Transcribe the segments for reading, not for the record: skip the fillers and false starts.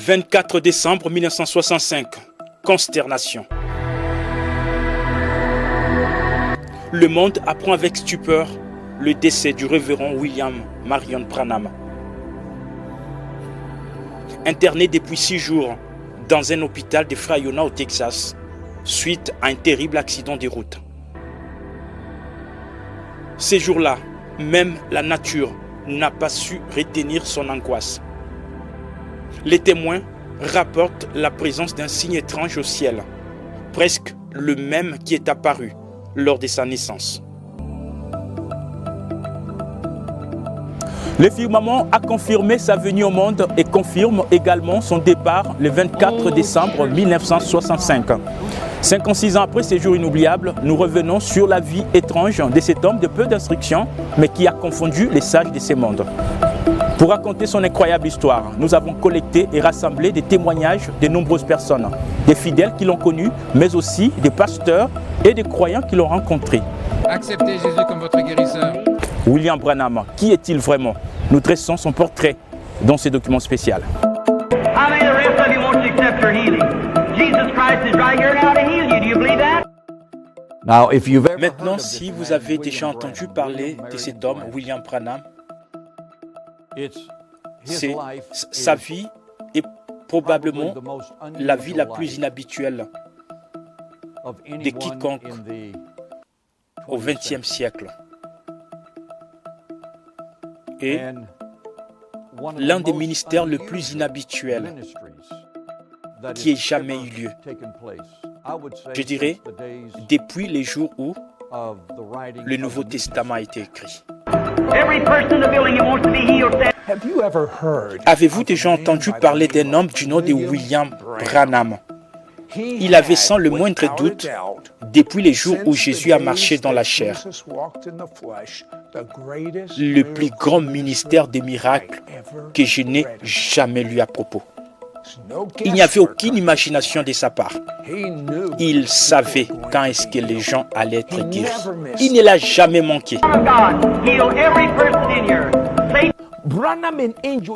24 décembre 1965. Consternation. Le monde apprend avec stupeur le décès du révérend William Marion Branham. Interné depuis 6 jours dans un hôpital de Frayona au Texas, suite à un terrible accident de route. Ces jours-là, même la nature n'a pas su retenir son angoisse. Les témoins rapportent la présence d'un signe étrange au ciel, presque le même qui est apparu lors de sa naissance. Le firmament a confirmé sa venue au monde et confirme également son départ le 24 décembre 1965. 56 ans après ces jours inoubliables, nous revenons sur la vie étrange de cet homme de peu d'instruction, mais qui a confondu les sages de ces mondes. Pour raconter son incroyable histoire, nous avons collecté et rassemblé des témoignages de nombreuses personnes, des fidèles qui l'ont connu, mais aussi des pasteurs et des croyants qui l'ont rencontré. Acceptez Jésus comme votre guérisseur. William Branham, qui est-il vraiment? Nous dressons son portrait dans ce document spécial. Maintenant, si vous avez déjà entendu parler de cet homme, William Branham, sa vie est probablement la vie la plus inhabituelle de quiconque au XXe siècle. Et l'un des ministères le plus inhabituels qui ait jamais eu lieu. Je dirais, depuis les jours où le Nouveau Testament a été écrit. Avez-vous déjà entendu parler d'un homme du nom de William Branham? Il avait sans le moindre doute, depuis les jours où Jésus a marché dans la chair, le plus grand ministère des miracles que je n'ai jamais lu à propos. Il n'y avait aucune imagination de sa part. Il savait quand est-ce que les gens allaient être guéris. Il ne l'a jamais manqué.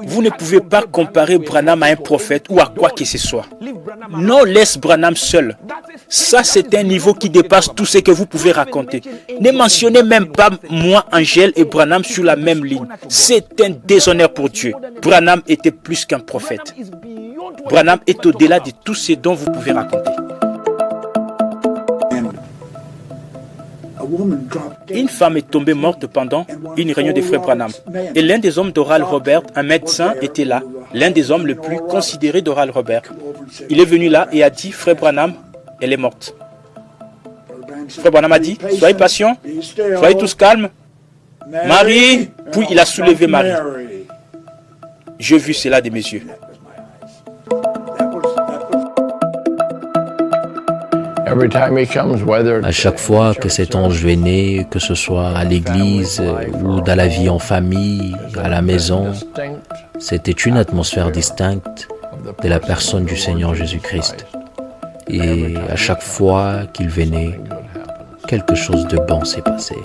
Vous ne pouvez pas comparer Branham à un prophète ou à quoi que ce soit. Non, laisse Branham seul. Ça, c'est un niveau qui dépasse tout ce que vous pouvez raconter. Ne mentionnez même pas moi, Angèle et Branham sur la même ligne. C'est un déshonneur pour Dieu. Branham était plus qu'un prophète. Branham est au-delà de tout ce dont vous pouvez raconter. Une femme est tombée morte pendant une réunion des frères Branham. Et l'un des hommes d'Oral Robert, un médecin, était là. L'un des hommes les plus considérés d'Oral Robert. Il est venu là et a dit, frère Branham, elle est morte. Frère Branham a dit, soyez patients, soyez tous calmes. Marie, puis il a soulevé Marie. J'ai vu cela de mes yeux. À chaque fois que cet ange venait, que ce soit à l'église ou dans la vie en famille, à la maison, c'était une atmosphère distincte de la personne du Seigneur Jésus-Christ. Et à chaque fois qu'il venait, quelque chose de bon s'est passé.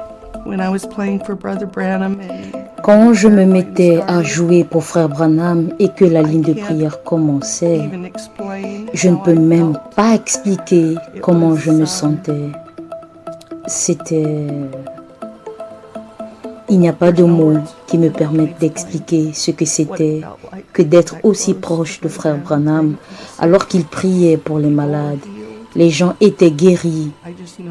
Quand je me mettais à jouer pour Frère Branham et que la ligne de prière commençait, je ne peux même pas expliquer comment je me sentais. Il n'y a pas de mots qui me permettent d'expliquer ce que c'était que d'être aussi proche de Frère Branham alors qu'il priait pour les malades. Les gens étaient guéris.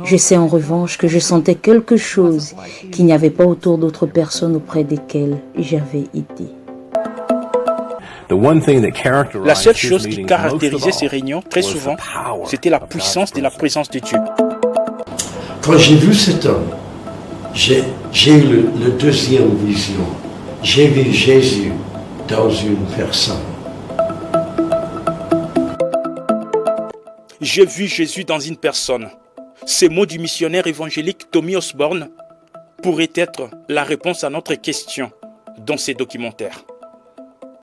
Je sais en revanche que je sentais quelque chose qu'il n'y avait pas autour d'autres personnes auprès desquelles j'avais été. La seule chose qui caractérisait ces réunions, très souvent, c'était la puissance de la présence de Dieu. Quand j'ai vu cet homme, j'ai eu la deuxième vision. J'ai vu Jésus dans une personne. J'ai vu Jésus dans une personne. Ces mots du missionnaire évangélique Tommy Osborne pourraient être la réponse à notre question dans ces documentaires.